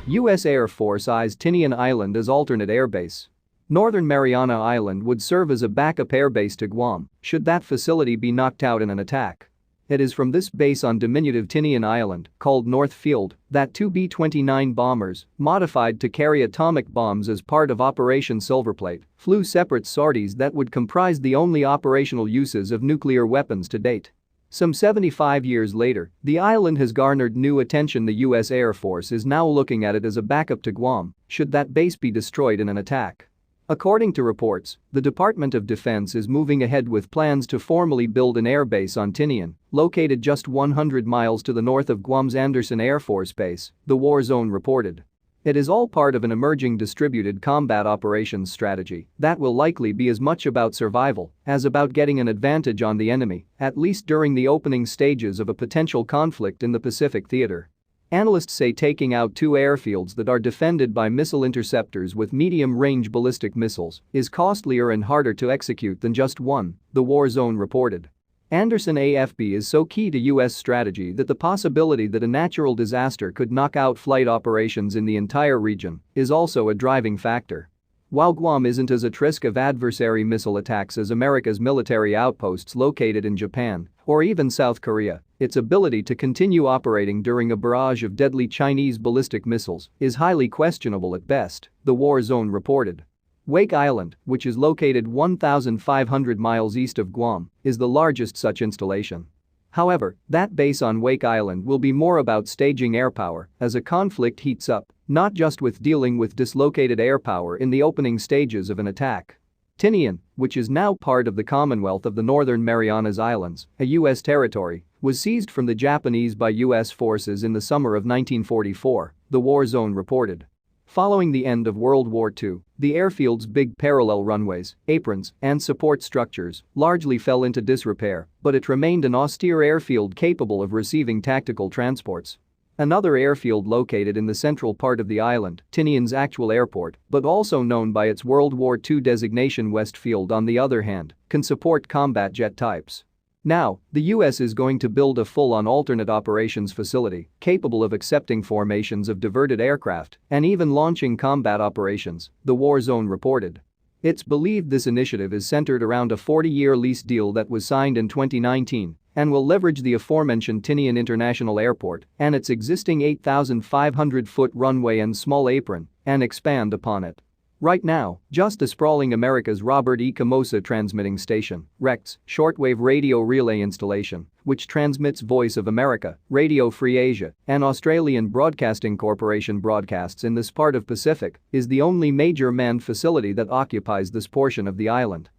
U.S. Air Force eyes Tinian Island as alternate airbase. Northern Mariana Island would serve as a backup airbase to Guam should that facility be knocked out in an attack. It is from this base on diminutive Tinian Island, called North Field, that two B-29 bombers, modified to carry atomic bombs as part of Operation Silverplate, flew separate sorties that would comprise the only operational uses of nuclear weapons to date. Some 75 years later, the island has garnered new attention. The U.S. Air Force is now looking at it as a backup to Guam should that base be destroyed in an attack. According to reports, the Department of Defense is moving ahead with plans to formally build an airbase on Tinian, located just 100 miles to the north of Guam's Andersen Air Force Base, the war zone reported. It is all part of an emerging distributed combat operations strategy that will likely be as much about survival as about getting an advantage on the enemy, at least during the opening stages of a potential conflict in the Pacific theater. Analysts say taking out two airfields that are defended by missile interceptors with medium-range ballistic missiles is costlier and harder to execute than just one, the war zone reported. Andersen AFB is so key to U.S. strategy that the possibility that a natural disaster could knock out flight operations in the entire region is also a driving factor. While Guam isn't as at risk of adversary missile attacks as America's military outposts located in Japan or even South Korea, its ability to continue operating during a barrage of deadly Chinese ballistic missiles is highly questionable at best, the war zone reported. Wake Island, which is located 1,500 miles east of Guam, is the largest such installation. However, that base on Wake Island will be more about staging air power as a conflict heats up, not just with dealing with dislocated air power in the opening stages of an attack. Tinian, which is now part of the Commonwealth of the Northern Marianas Islands, a U.S. territory, was seized from the Japanese by U.S. forces in the summer of 1944, the war zone reported. Following the end of World War II, the airfield's big parallel runways, aprons, and support structures largely fell into disrepair, but it remained an austere airfield capable of receiving tactical transports. Another airfield located in the central part of the island, Tinian's actual airport, but also known by its World War II designation Westfield on the other hand, can support combat jet types. Now, the U.S. is going to build a full-on alternate operations facility capable of accepting formations of diverted aircraft and even launching combat operations, the war zone reported. It's believed this initiative is centered around a 40-year lease deal that was signed in 2019 and will leverage the aforementioned Tinian International Airport and its existing 8,500-foot runway and small apron and expand upon it. Right now, just the sprawling America's Robert E. Camosa transmitting station, RECT's shortwave radio relay installation, which transmits Voice of America, Radio Free Asia, and Australian Broadcasting Corporation broadcasts in this part of Pacific, is the only major manned facility that occupies this portion of the island.